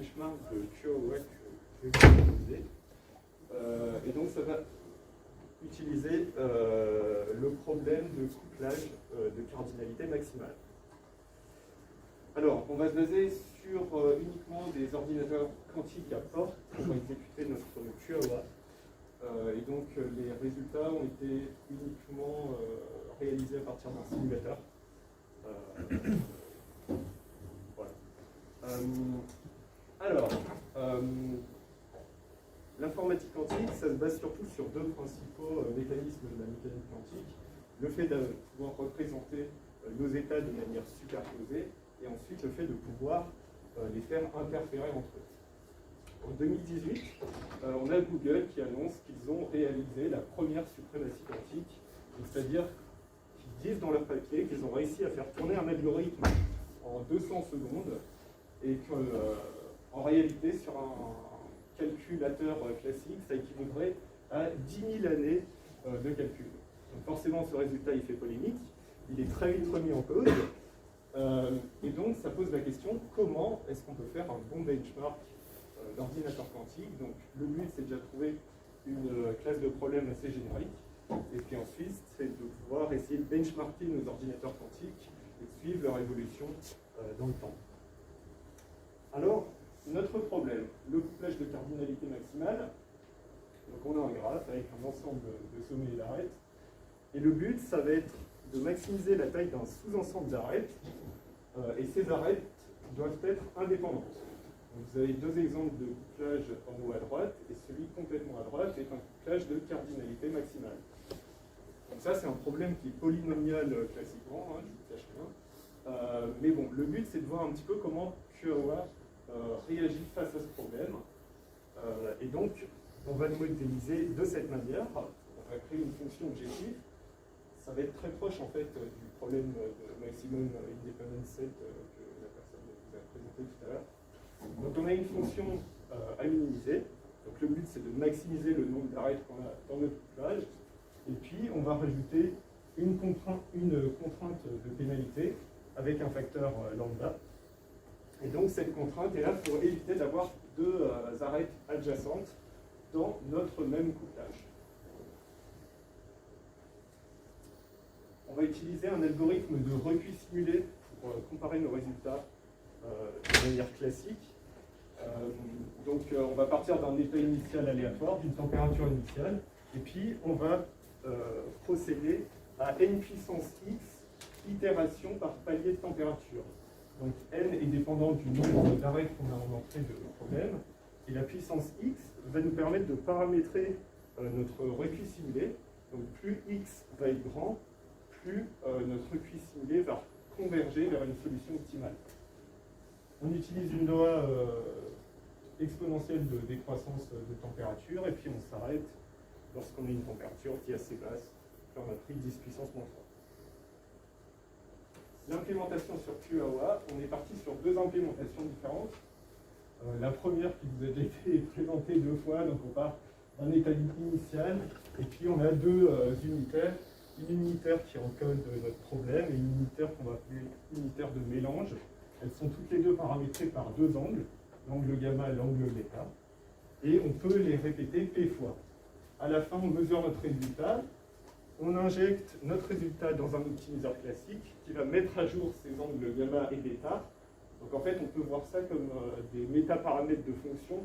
benchmark de QoA que je vais vous utiliser. Et donc ça va utiliser le problème de couplage de cardinalité maximale. Alors, on va se baser sur uniquement des ordinateurs quantiques à porte pour exécuter notre QoA. Et donc les résultats ont été uniquement réalisés à partir d'un simulateur. Voilà. Alors, l'informatique quantique, ça se base surtout sur deux principaux mécanismes de la mécanique quantique. Le fait de pouvoir représenter nos états de manière superposée, et ensuite le fait de pouvoir les faire interférer entre eux. En 2018, on a Google qui annonce qu'ils ont réalisé la première suprématie quantique, c'est-à-dire qu'ils disent dans leur papier qu'ils ont réussi à faire tourner un algorithme en 200 secondes, et qu'en réalité, sur un calculateur classique, ça équivaudrait à 10 000 années de calcul. Donc forcément, ce résultat, il fait polémique, il est très vite remis en cause, et donc ça pose la question, comment est-ce qu'on peut faire un bon benchmark d'ordinateur quantique? Donc le but, c'est déjà de trouver une classe de problèmes assez générique, et puis ensuite, c'est de pouvoir essayer de benchmarker nos ordinateurs quantiques et de suivre leur évolution dans le temps. Alors, notre problème, le couplage de cardinalité maximale, donc on a un graphe avec un ensemble de sommets et d'arêtes, et le but, ça va être de maximiser la taille d'un sous-ensemble d'arêtes, et ces arêtes doivent être indépendantes. Donc vous avez deux exemples de couplage en haut à droite, et celui complètement à droite est un couplage de cardinalité maximale. Donc ça, c'est un problème qui est polynomial classiquement, hein, je ne vous cache rien. Mais bon, le but, c'est de voir un petit peu comment QoA réagit face à ce problème. Et donc, on va le modéliser de cette manière. On va créer une fonction objective. Ça va être très proche, en fait, du problème de maximum independent set que la personne vous a présenté tout à l'heure. Donc, on a une fonction à minimiser. Donc, le but, c'est de maximiser le nombre d'arêtes qu'on a dans notre couplage. Et puis, on va rajouter une contrainte de pénalité avec un facteur lambda. Et donc, cette contrainte est là pour éviter d'avoir deux arêtes adjacentes dans notre même couplage. On va utiliser un algorithme de recuit simulé pour comparer nos résultats de manière classique. Donc, on va partir d'un état initial aléatoire, d'une température initiale, et puis on va procéder à n puissance x itération par palier de température. Donc n est dépendant du nombre d'arêtes qu'on a en entrée de problème, et la puissance x va nous permettre de paramétrer notre recuit simulé. Donc plus x va être grand, plus notre recuit simulé va converger vers une solution optimale. On utilise une loi exponentielle de décroissance de température, et puis on s'arrête lorsqu'on a une température qui est assez basse. Là, on a pris 10 puissance moins 3. L'implémentation sur QoA, on est parti sur deux implémentations différentes. La première qui vous a déjà été présentée deux fois, donc on part d'un état initial, et puis on a deux unitaires. Une unitaire qui encode notre problème et une unitaire qu'on va appeler unitaire de mélange. Elles sont toutes les deux paramétrées par deux angles, l'angle gamma et l'angle bêta, et on peut les répéter p fois. À la fin, on mesure notre résultat, on injecte notre résultat dans un optimiseur classique qui va mettre à jour ces angles gamma et bêta. Donc en fait, on peut voir ça comme des métaparamètres de fonctions,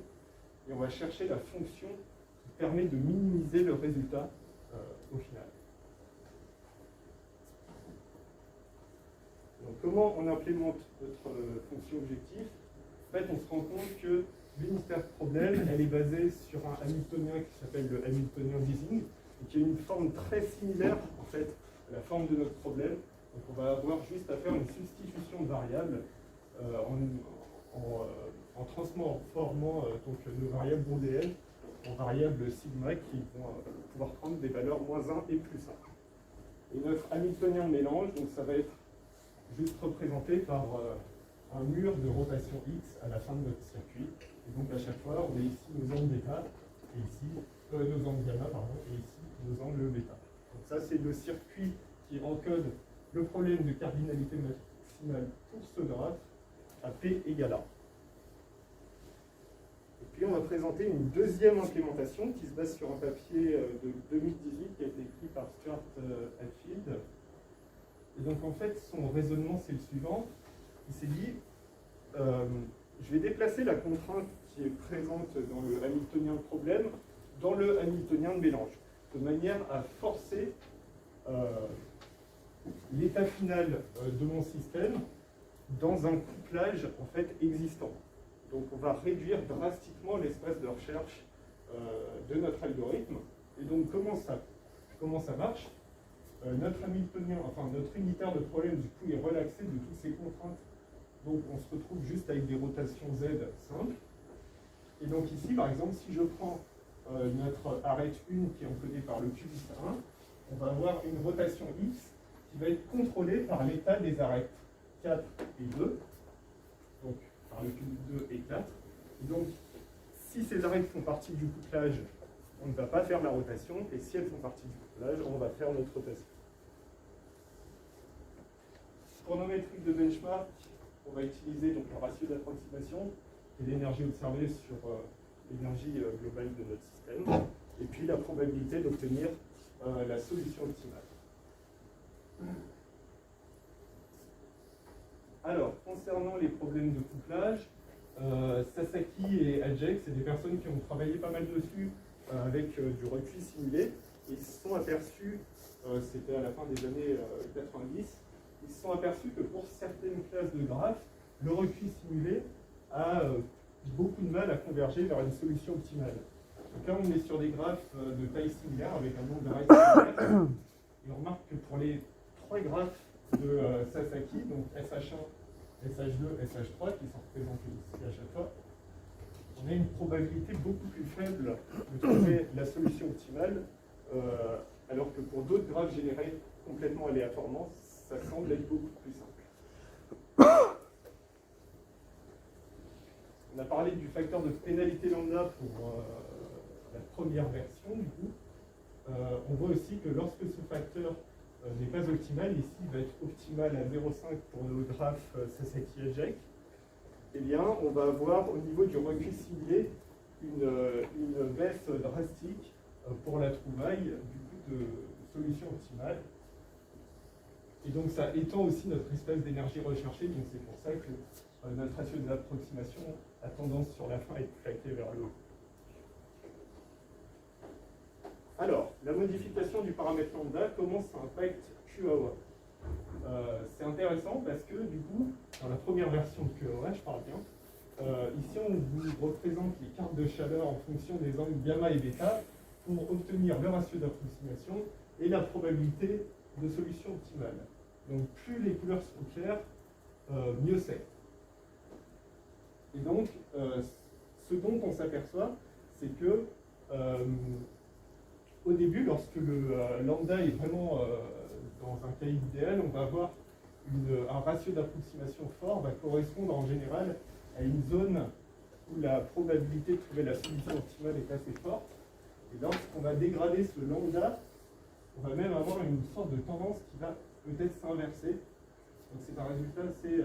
et on va chercher la fonction qui permet de minimiser le résultat au final. Donc comment on implémente notre fonction objectif? En fait, on se rend compte que l'unitaire problème, elle est basée sur un hamiltonien qui s'appelle le hamiltonien d'Ising, et qui a une forme très similaire en fait à la forme de notre problème. Donc on va avoir juste à faire une substitution de variables en transformant donc nos variables booléennes en variables sigma qui vont pouvoir prendre des valeurs -1 et +1. Et notre hamiltonien de mélange, donc ça va être juste représenté par un mur de rotation x à la fin de notre circuit. Et donc à chaque fois, on a ici nos angles bêta, et ici nos angles gamma, pardon, et ici nos angles bêta. Donc ça, c'est le circuit qui encode le problème de cardinalité maximale pour ce graphe à P égale A. puis on va présenter une deuxième implémentation qui se base sur un papier de 2018 qui a été écrit par Stuart Hadfield. Et donc en fait, son raisonnement, c'est le suivant. Il s'est dit, je vais déplacer la contrainte qui est présente dans le hamiltonien de problème dans le hamiltonien de mélange, de manière à forcer l'état final de mon système dans un couplage en fait existant. Donc on va réduire drastiquement l'espace de recherche de notre algorithme. Et donc comment ça marche? Notre hamiltonien, enfin notre unitaire de problème du coup est relaxé de toutes ces contraintes. Donc on se retrouve juste avec des rotations Z simples. Et donc ici par exemple si je prends notre arête 1 qui est encodée par le qubit 1, on va avoir une rotation X qui va être contrôlée par l'état des arêtes 4 et 2, donc par le qubit 2 et 4. Et donc, si ces arêtes font partie du couplage, on ne va pas faire la rotation, et si elles font partie du couplage, on va faire notre rotation. Pour nos métriques de benchmark, on va utiliser donc le ratio d'approximation et l'énergie observée sur l'énergie globale de notre système, et puis la probabilité d'obtenir la solution optimale. Alors, concernant les problèmes de couplage, Sasaki et Ajek, c'est des personnes qui ont travaillé pas mal dessus avec du recuit simulé. Ils se sont aperçus, c'était à la fin des années 90, ils se sont aperçus que pour certaines classes de graphes, le recuit simulé a beaucoup de mal à converger vers une solution optimale. Donc là, on est sur des graphes de taille similaire avec un nombre d'arêtes similaire. Et on remarque que pour les trois graphes de Sasaki, donc SH1, SH2, SH3, qui sont représentés ici à chaque fois, on a une probabilité beaucoup plus faible de trouver la solution optimale, alors que pour d'autres graphes générés complètement aléatoirement, ça semble être beaucoup plus simple. On a parlé du facteur de pénalité lambda pour la première version, du coup. On voit aussi que lorsque ce facteur n'est pas optimal, ici il va être optimal à 0,5 pour nos graphes Sasaki-Ajek, eh bien on va avoir au niveau du recuit simulé une baisse drastique pour la trouvaille du coup de solution optimale. Et donc ça étend aussi notre espace d'énergie recherchée, donc c'est pour ça que notre ratio d'approximation a tendance sur la fin à être claqué vers le haut. Alors, la modification du paramètre lambda, comment ça impacte QAOA? C'est intéressant parce que, du coup, dans la première version de QAOA, je parle bien, ici on vous représente les cartes de chaleur en fonction des angles gamma et bêta pour obtenir le ratio d'approximation et la probabilité de solution optimale. Donc, plus les couleurs sont claires, mieux c'est. Et donc, ce dont on s'aperçoit, c'est que au début, lorsque le lambda est vraiment dans un cas idéal, on va avoir un ratio d'approximation fort va correspondre en général à une zone où la probabilité de trouver la solution optimale est assez forte. Et lorsqu'on va dégrader ce lambda, on va même avoir une sorte de tendance qui va peut-être s'inverser. Donc c'est un résultat assez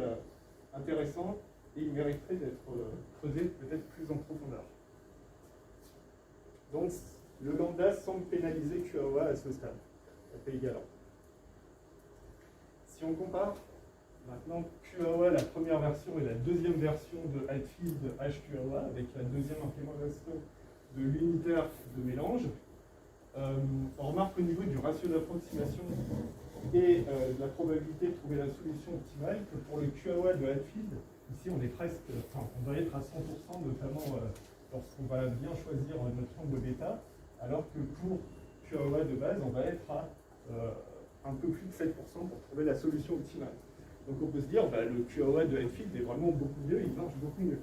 intéressant et il mériterait d'être creusé peut-être plus en profondeur. Donc le lambda semble pénaliser QAOA à ce stade, à P égale 1. Si on compare maintenant QAOA, la première version, et la deuxième version de Hadfield HQAOA, avec la deuxième implémentation de l'unitaire de mélange, on remarque au niveau du ratio d'approximation et de la probabilité de trouver la solution optimale que pour le QAOA de Hadfield, ici on est presque, enfin, on doit être à 100%, notamment lorsqu'on va bien choisir notre angle bêta, alors que pour QAOA de base, on va être à un peu plus de 7% pour trouver la solution optimale. Donc on peut se dire, bah, le QAOA de Hadfield est vraiment beaucoup mieux, il marche beaucoup mieux.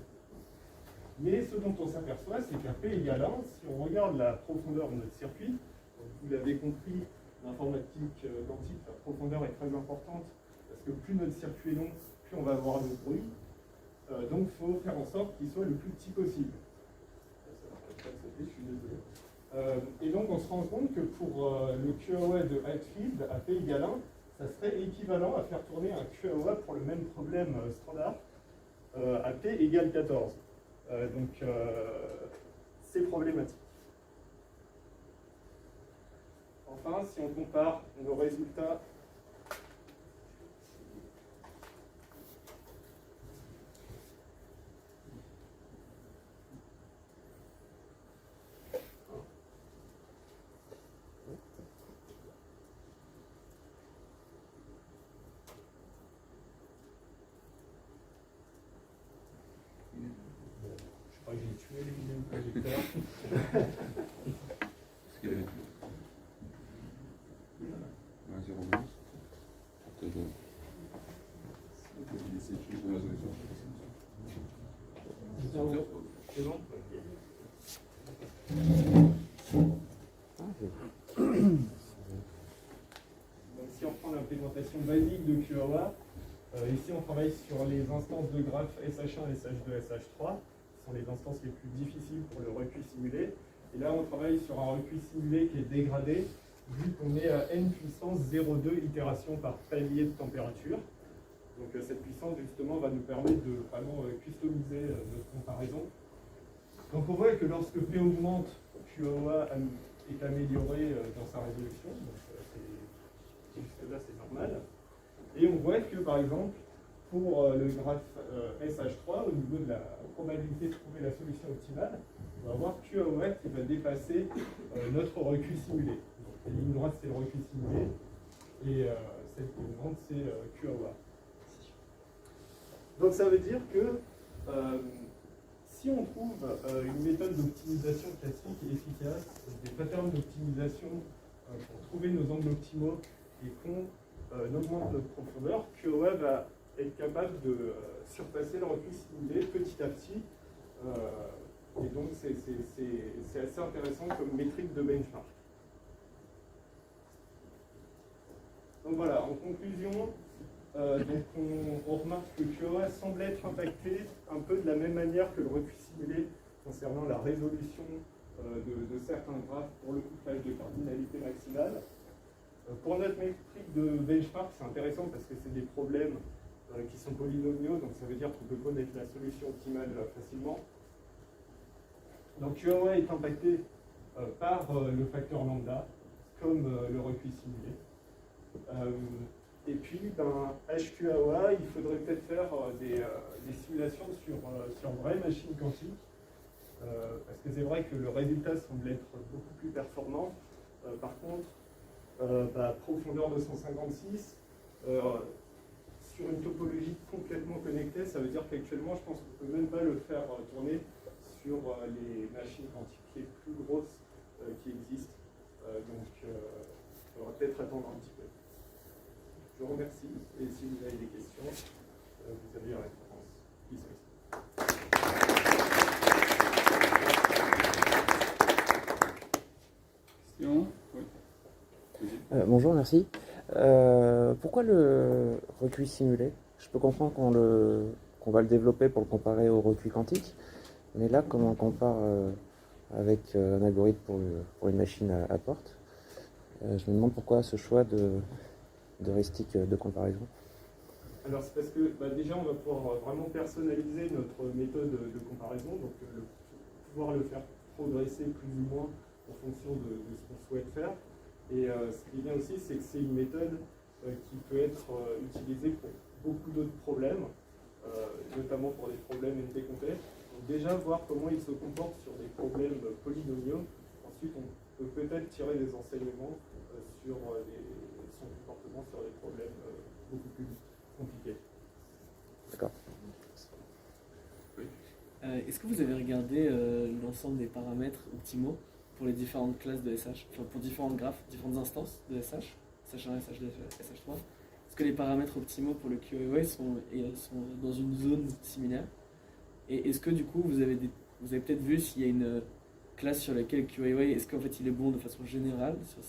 Mais ce dont on s'aperçoit, c'est qu'à P égale 1, si on regarde la profondeur de notre circuit, donc vous l'avez compris, l'informatique quantique, la profondeur est très importante, parce que plus notre circuit est long, plus on va avoir de bruit. Donc il faut faire en sorte qu'il soit le plus petit possible. Je suis désolé. Et donc on se rend compte que pour le QAOA de Hadfield à P égale 1, ça serait équivalent à faire tourner un QAOA pour le même problème standard à P égale 14. Donc c'est problématique. Enfin, si on compare nos résultats j'ai tué les vidéos projecteurs. Est-ce qu'il avait tué 0,12. C'est bon. Donc si on prend l'implémentation basique de QAOA, ici on travaille sur les instances de graphes SH1, SH2, SH3. Ce sont les instances les plus difficiles pour le recuit simulé. Et là on travaille sur un recuit simulé qui est dégradé, vu qu'on est à n puissance 0,2 itérations par palier de température. Donc cette puissance justement va nous permettre de vraiment customiser notre comparaison. Donc on voit que lorsque P augmente, QAOA est amélioré dans sa résolution. Jusque-là, c'est normal. Et on voit que, par exemple, pour le graphe SH3, au niveau de la probabilité de trouver la solution optimale, on va avoir QAOA qui va dépasser notre recuit simulé. Donc, la ligne droite, c'est le recuit simulé, et celle qui augmente, c'est QAOA. Donc ça veut dire que si on trouve une méthode d'optimisation classique et efficace, des patterns d'optimisation pour trouver nos angles optimaux et qu'on augmente notre profondeur, QAOA va être capable de surpasser le recuit simulé petit à petit. Et donc c'est assez intéressant comme métrique de benchmark. Donc voilà, en conclusion, on remarque que QAOA semble être impacté un peu de la même manière que le recuit simulé concernant la résolution de certains graphes pour le couplage de cardinalité maximale. Pour notre métrique de benchmark, c'est intéressant parce que c'est des problèmes qui sont polynomiaux, donc ça veut dire qu'on peut connaître la solution optimale facilement. Donc QAOA est impacté par le facteur lambda, comme le recuit simulé. Et puis, HQAOA, il faudrait peut-être faire des simulations sur vraies machines quantiques, parce que c'est vrai que le résultat semble être beaucoup plus performant. Par contre, profondeur 256, sur une topologie complètement connectée, ça veut dire qu'actuellement, je pense qu'on ne peut même pas le faire tourner sur les machines quantiques les plus grosses qui existent. Donc, il faudra peut-être attendre un petit peu. Je vous remercie, et si vous avez des questions, vous avez la réponse qui Question ? Oui. Bonjour, merci. Pourquoi le recuit simulé? Je peux comprendre qu'on va le développer pour le comparer au recuit quantique, mais là, comment on compare avec un algorithme pour une machine à porte? Je me demande pourquoi ce choix de heuristique de comparaison. Alors c'est parce que déjà on va pouvoir vraiment personnaliser notre méthode de comparaison, donc pouvoir le faire progresser plus ou moins en fonction de ce qu'on souhaite faire. Et ce qui est bien aussi, c'est que c'est une méthode qui peut être utilisée pour beaucoup d'autres problèmes, notamment pour des problèmes NP complets. Donc déjà voir comment il se comporte sur des problèmes polynomiaux. Ensuite, on peut peut-être tirer des enseignements sur son comportement sur des problèmes beaucoup plus compliqués. D'accord. Est-ce que vous avez regardé l'ensemble des paramètres optimaux pour les différentes classes de SH, enfin pour différents graphes, différentes instances de SH, SH1, SH2, SH3? Est-ce que les paramètres optimaux pour le QAOA sont dans une zone similaire? Et est-ce que du coup vous avez peut-être vu s'il y a une classe sur laquelle QAOA, est-ce qu'en fait il est bon de façon générale sur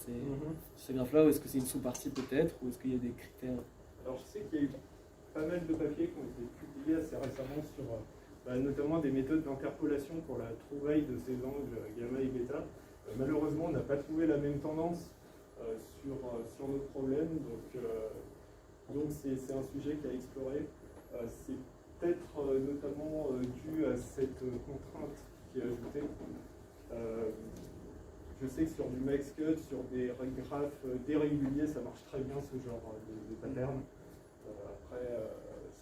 ces graphes-là, ou est-ce que c'est une sous-partie peut-être, ou est-ce qu'il y a des critères? Alors je sais qu'il y a eu pas mal de papiers qui ont été publiés assez récemment sur notamment des méthodes d'interpolation pour la trouvaille de ces angles gamma et bêta. Malheureusement, on n'a pas trouvé la même tendance sur nos problèmes, donc c'est un sujet qui a exploré. C'est peut-être notamment dû à cette contrainte qui est ajoutée. Je sais que sur du MaxQt, sur des graphes déréguliers, ça marche très bien ce genre de pattern. Après,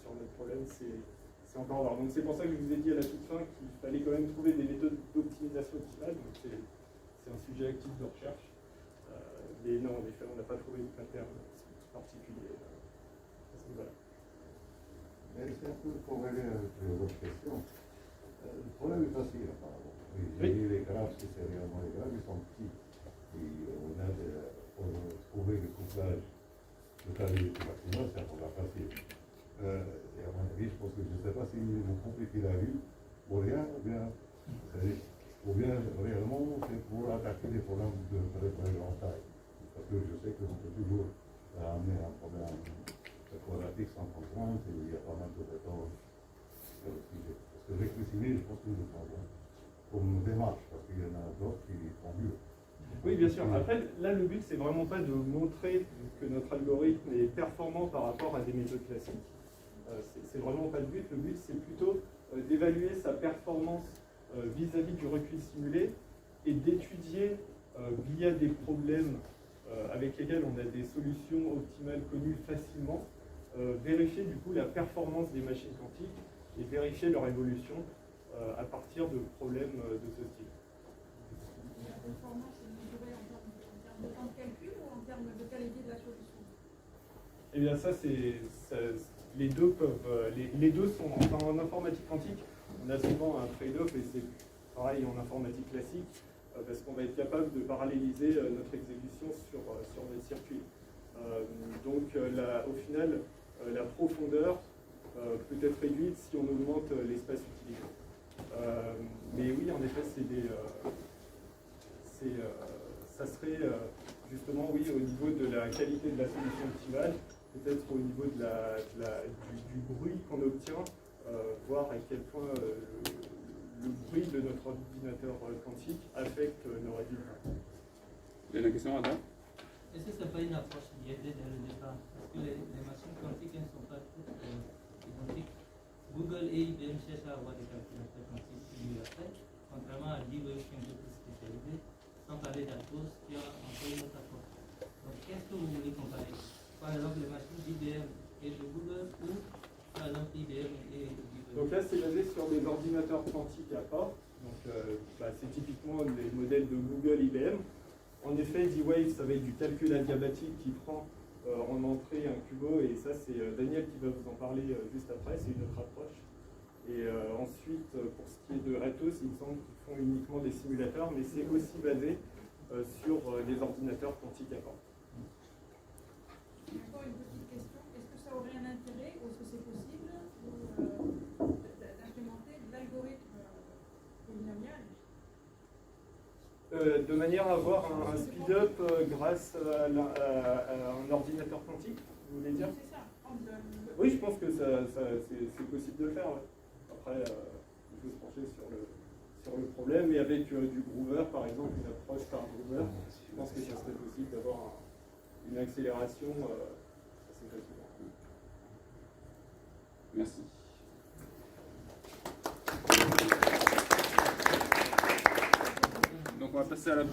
sur notre problème, c'est encore rare. Donc c'est pour ça que je vous ai dit à la toute fin qu'il fallait quand même trouver des méthodes d'optimisation optimale. Donc c'est un sujet actif de recherche. Mais non, en effet, on n'a pas trouvé de pattern particulier à ce niveau-là. Mais c'est un peu corrélé avec votre question. Le problème est facile apparemment. J'ai vu les graphes, c'est réellement les graphes, ils sont petits. Et on a pour trouver le couplage de taille maximale, c'est un peu facile. Et à mon avis, je pense que je ne sais pas si vous compliquez la vie pour rien, ou bien réellement c'est pour attaquer des problèmes de très très grande taille. Parce que je sais qu'on peut toujours amener un problème quadratique sans contrainte, et il y a pas mal de méthodes sur le sujet. Parce que rétrécir, je pense que nous avons comme démarche, parce qu'il y en a d'autres qui font mieux. Oui, bien sûr. Après, là, le but, c'est vraiment pas de montrer que notre algorithme est performant par rapport à des méthodes classiques. C'est vraiment pas le but. Le but, c'est plutôt d'évaluer sa performance vis-à-vis du recueil simulé et d'étudier via des problèmes avec lesquels on a des solutions optimales connues facilement, vérifier du coup la performance des machines quantiques et vérifier leur évolution à partir de problèmes de ce style. La performance est mesurée en termes de temps de calcul ou en termes de qualité de la solution? Eh bien les deux peuvent, les deux sont, enfin, en informatique quantique, on a souvent un trade-off et c'est pareil en informatique classique parce qu'on va être capable de paralléliser notre exécution sur notre circuit. Donc au final, la profondeur peut être réduite si on augmente l'espace utilisé. Mais oui, en effet, ça serait justement oui, au niveau de la qualité de la solution optimale, peut-être au niveau du bruit qu'on obtient, voir à quel point le bruit de notre ordinateur quantique affecte nos résultats. Il y a une question, Adam? Est-ce que ce n'est pas une approche biaisée dès le départ? Parce que les machines quantiques ne sont pas toutes identiques. Google et IBM cherchent à avoir des calculateurs quantiques universels, contrairement à D-Wave qui est un peu plus spécialisé, sans parler d'Atos qui a un peu une autre approche. Donc qu'est-ce que vous voulez comparer? Par exemple, les machines d'IBM et de Google ou par exemple IBM et D-Wave? Donc là, c'est basé sur des ordinateurs quantiques à port. Donc c'est typiquement les modèles de Google, IBM. En effet, D-Wave, ça va être du calcul adiabatique qui prend en entrée un cubo, et ça, c'est Daniel qui va vous en parler juste après, c'est une autre approche. Et ensuite, pour ce qui est de Atos, il me semble qu'ils font uniquement des simulateurs, mais c'est aussi basé sur des ordinateurs quantiques à port. Encore une petite question, est-ce que ça aurait un intérêt ou est-ce que c'est possible d'implémenter de l'algorithme polynomial de manière à avoir un speed-up grâce à un ordinateur quantique, vous voulez dire? C'est ça. Oui, je pense que c'est possible de le faire. Ouais. Après, il faut se pencher sur le problème, mais avec du Groover, par exemple, une approche par Groover, je pense que ça serait possible d'avoir une accélération assez facilement. Merci. Donc on va passer à la